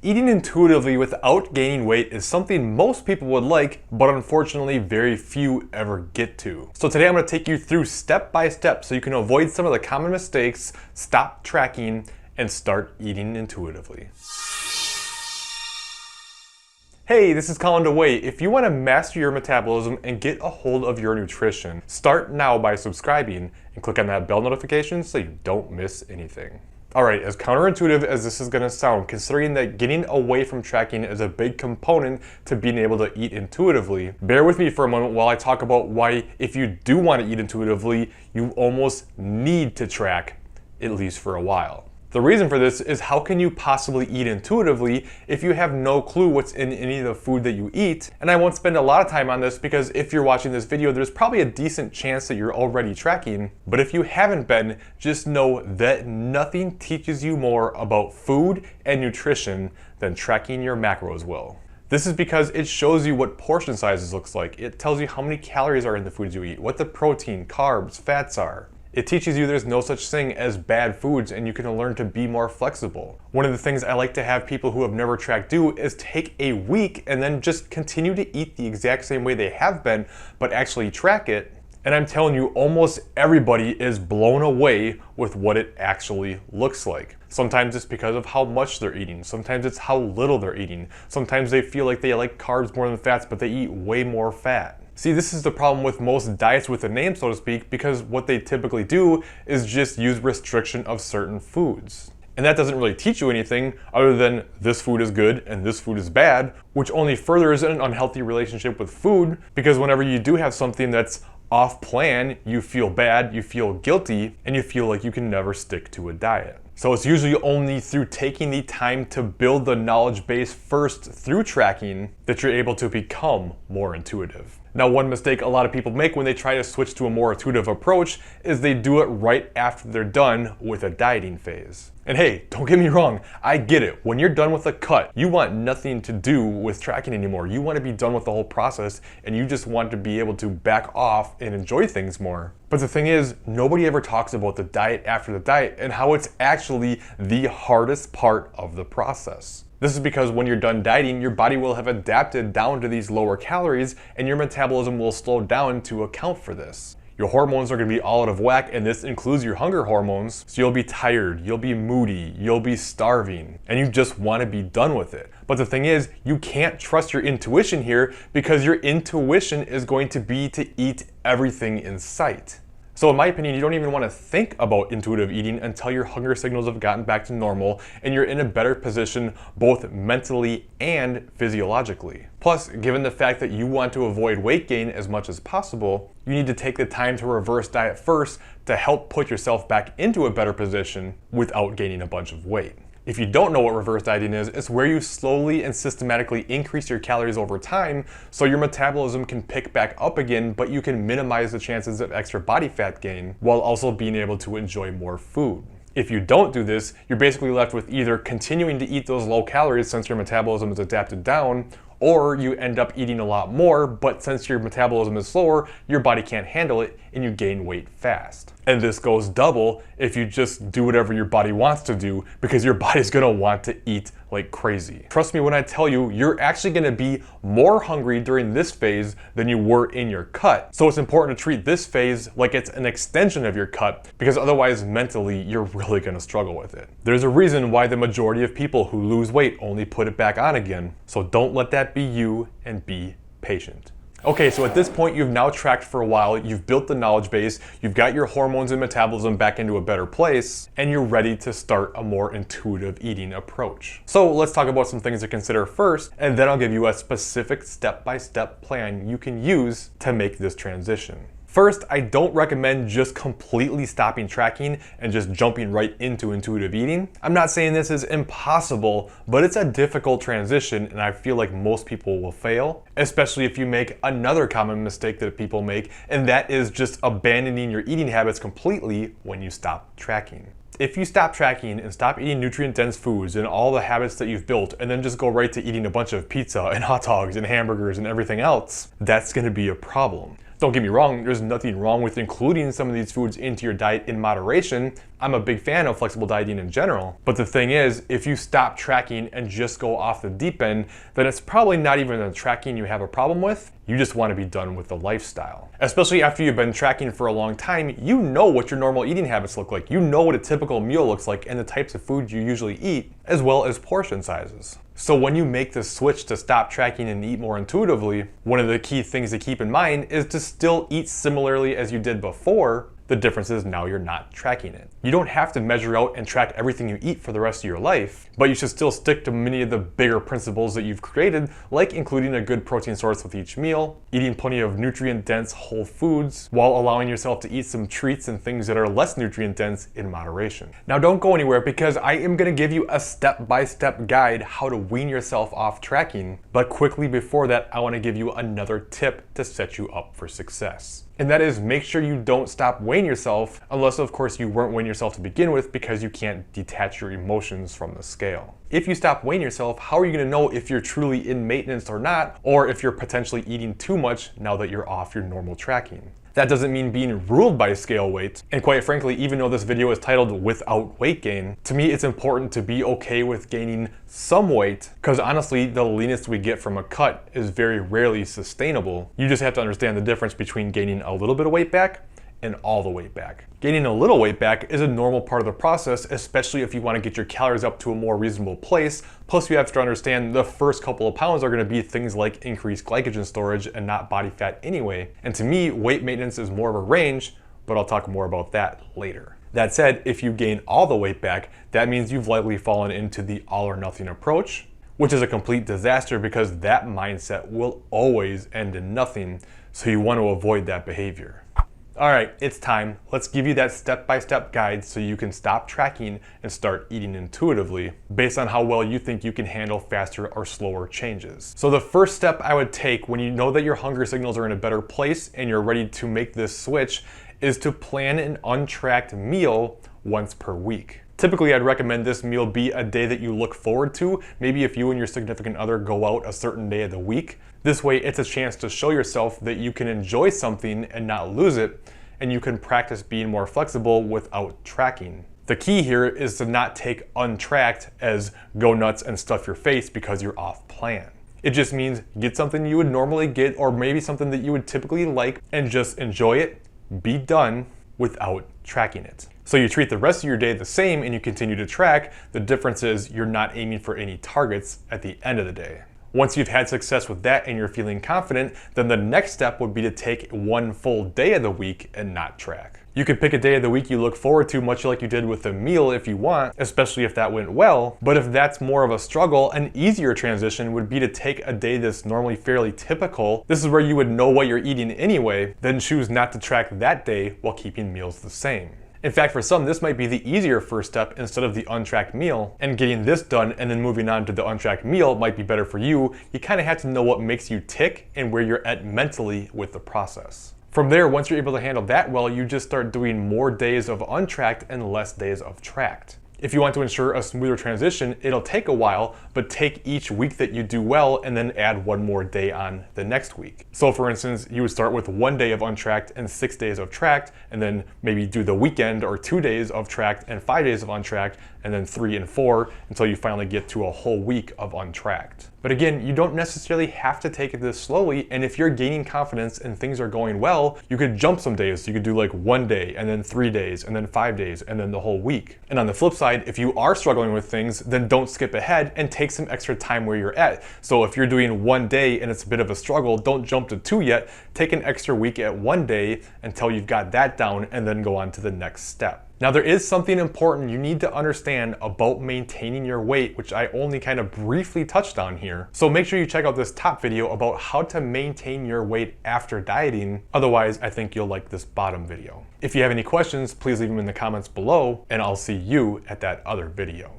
Eating intuitively without gaining weight is something most people would like, but unfortunately very few ever get to. So today I'm going to take you through step by step so you can avoid some of the common mistakes, stop tracking, and start eating intuitively. Hey, this is Colin DeWaay. If you want to master your metabolism and get a hold of your nutrition, start now by subscribing and click on that bell notification so you don't miss anything. Alright, as counterintuitive as this is going to sound, considering that getting away from tracking is a big component to being able to eat intuitively, bear with me for a moment while I talk about why, if you do want to eat intuitively, you almost need to track, at least for a while. The reason for this is, how can you possibly eat intuitively if you have no clue what's in any of the food that you eat? And I won't spend a lot of time on this because if you're watching this video, there's probably a decent chance that you're already tracking. But if you haven't been, just know that nothing teaches you more about food and nutrition than tracking your macros will. This is because it shows you what portion sizes looks like. It tells you how many calories are in the foods you eat, what the protein, carbs, fats are. It teaches you there's no such thing as bad foods and you can learn to be more flexible. One of the things I like to have people who have never tracked do is take a week and then just continue to eat the exact same way they have been, but actually track it. And I'm telling you, almost everybody is blown away with what it actually looks like. Sometimes it's because of how much they're eating. Sometimes it's how little they're eating. Sometimes they feel like they like carbs more than fats, but they eat way more fat. See, this is the problem with most diets with a name, so to speak, because what they typically do is just use restriction of certain foods. And that doesn't really teach you anything other than this food is good and this food is bad, which only furthers an unhealthy relationship with food, because whenever you do have something that's off plan, you feel bad, you feel guilty, and you feel like you can never stick to a diet. So it's usually only through taking the time to build the knowledge base first through tracking that you're able to become more intuitive. Now, one mistake a lot of people make when they try to switch to a more intuitive approach is they do it right after they're done with a dieting phase. And hey, don't get me wrong, I get it. When you're done with a cut, you want nothing to do with tracking anymore. You want to be done with the whole process and you just want to be able to back off and enjoy things more. But the thing is, nobody ever talks about the diet after the diet and how it's actually the hardest part of the process. This is because when you're done dieting, your body will have adapted down to these lower calories and your metabolism will slow down to account for this. Your hormones are going to be all out of whack, and this includes your hunger hormones, so you'll be tired, you'll be moody, you'll be starving, and you just want to be done with it. But the thing is, you can't trust your intuition here because your intuition is going to be to eat everything in sight. So in my opinion, you don't even want to think about intuitive eating until your hunger signals have gotten back to normal and you're in a better position both mentally and physiologically. Plus, given the fact that you want to avoid weight gain as much as possible, you need to take the time to reverse diet first to help put yourself back into a better position without gaining a bunch of weight. If you don't know what reverse dieting is, it's where you slowly and systematically increase your calories over time so your metabolism can pick back up again, but you can minimize the chances of extra body fat gain while also being able to enjoy more food. If you don't do this, you're basically left with either continuing to eat those low calories since your metabolism is adapted down, or you end up eating a lot more, but since your metabolism is slower, your body can't handle it and you gain weight fast. And this goes double if you just do whatever your body wants to do, because your body's gonna want to eat like crazy. Trust me when I tell you, you're actually gonna be more hungry during this phase than you were in your cut. So it's important to treat this phase like it's an extension of your cut, because otherwise mentally you're really gonna struggle with it. There's a reason why the majority of people who lose weight only put it back on again. So don't let that be you, and be patient. Okay, so at this point you've now tracked for a while, you've built the knowledge base, you've got your hormones and metabolism back into a better place, and you're ready to start a more intuitive eating approach. So let's talk about some things to consider first, and then I'll give you a specific step-by-step plan you can use to make this transition. First, I don't recommend just completely stopping tracking and just jumping right into intuitive eating. I'm not saying this is impossible, but it's a difficult transition and I feel like most people will fail, especially if you make another common mistake that people make, and that is just abandoning your eating habits completely when you stop tracking. If you stop tracking and stop eating nutrient-dense foods and all the habits that you've built and then just go right to eating a bunch of pizza and hot dogs and hamburgers and everything else, that's gonna be a problem. Don't get me wrong, there's nothing wrong with including some of these foods into your diet in moderation. I'm a big fan of flexible dieting in general, but the thing is, if you stop tracking and just go off the deep end, then it's probably not even the tracking you have a problem with. You just want to be done with the lifestyle. Especially after you've been tracking for a long time, you know what your normal eating habits look like. You know what a typical meal looks like and the types of food you usually eat, as well as portion sizes. So when you make the switch to stop tracking and eat more intuitively, one of the key things to keep in mind is to still eat similarly as you did before. The difference is now you're not tracking it. You don't have to measure out and track everything you eat for the rest of your life, but you should still stick to many of the bigger principles that you've created, like including a good protein source with each meal, eating plenty of nutrient-dense whole foods, while allowing yourself to eat some treats and things that are less nutrient-dense in moderation. Now don't go anywhere, because I am gonna give you a step-by-step guide how to wean yourself off tracking, but quickly before that, I wanna give you another tip to set you up for success. And that is, make sure you don't stop weighing yourself, unless of course you weren't weighing yourself to begin with, because you can't detach your emotions from the scale. If you stop weighing yourself, how are you gonna know if you're truly in maintenance or not, or if you're potentially eating too much now that you're off your normal tracking? That doesn't mean being ruled by scale weight, and quite frankly, even though this video is titled Without Weight Gain, to me it's important to be okay with gaining some weight, because honestly, the leanest we get from a cut is very rarely sustainable. You just have to understand the difference between gaining a little bit of weight back and all the weight back. Gaining a little weight back is a normal part of the process, especially if you want to get your calories up to a more reasonable place. Plus, you have to understand the first couple of pounds are going to be things like increased glycogen storage and not body fat anyway. And to me, weight maintenance is more of a range, but I'll talk more about that later. That said, if you gain all the weight back, that means you've likely fallen into the all or nothing approach, which is a complete disaster because that mindset will always end in nothing, so you want to avoid that behavior. All right, it's time. Let's give you that step-by-step guide so you can stop tracking and start eating intuitively based on how well you think you can handle faster or slower changes. So the first step I would take when you know that your hunger signals are in a better place and you're ready to make this switch is to plan an untracked meal once per week. Typically, I'd recommend this meal be a day that you look forward to. Maybe if you and your significant other go out a certain day of the week. This way, it's a chance to show yourself that you can enjoy something and not lose it, and you can practice being more flexible without tracking. The key here is to not take untracked as go nuts and stuff your face because you're off plan. It just means get something you would normally get, or maybe something that you would typically like, and just enjoy it, be done without tracking it. So you treat the rest of your day the same and you continue to track. The difference is you're not aiming for any targets at the end of the day. Once you've had success with that and you're feeling confident, then the next step would be to take one full day of the week and not track. You could pick a day of the week you look forward to, much like you did with the meal if you want, especially if that went well. But if that's more of a struggle, an easier transition would be to take a day that's normally fairly typical. This is where you would know what you're eating anyway, then choose not to track that day while keeping meals the same. In fact, for some, this might be the easier first step instead of the untracked meal, and getting this done and then moving on to the untracked meal might be better for you. You kind of have to know what makes you tick and where you're at mentally with the process. From there, once you're able to handle that well, you just start doing more days of untracked and less days of tracked. If you want to ensure a smoother transition, it'll take a while, but take each week that you do well and then add one more day on the next week. So for instance, you would start with 1 day of untracked and 6 days of tracked, and then maybe do the weekend or 2 days of tracked and 5 days of untracked, and then 3 and 4 until you finally get to a whole week of untracked. But again, you don't necessarily have to take it this slowly, and if you're gaining confidence and things are going well, you could jump some days. You could do like 1 day, and then 3 days, and then 5 days, and then the whole week. And on the flip side, if you are struggling with things, then don't skip ahead and take some extra time where you're at. So if you're doing 1 day and it's a bit of a struggle, don't jump to 2 yet. Take an extra week at 1 day until you've got that down, and then go on to the next step. Now there is something important you need to understand about maintaining your weight, which I only kind of briefly touched on here. So make sure you check out this top video about how to maintain your weight after dieting. Otherwise, I think you'll like this bottom video. If you have any questions, please leave them in the comments below, and I'll see you at that other video.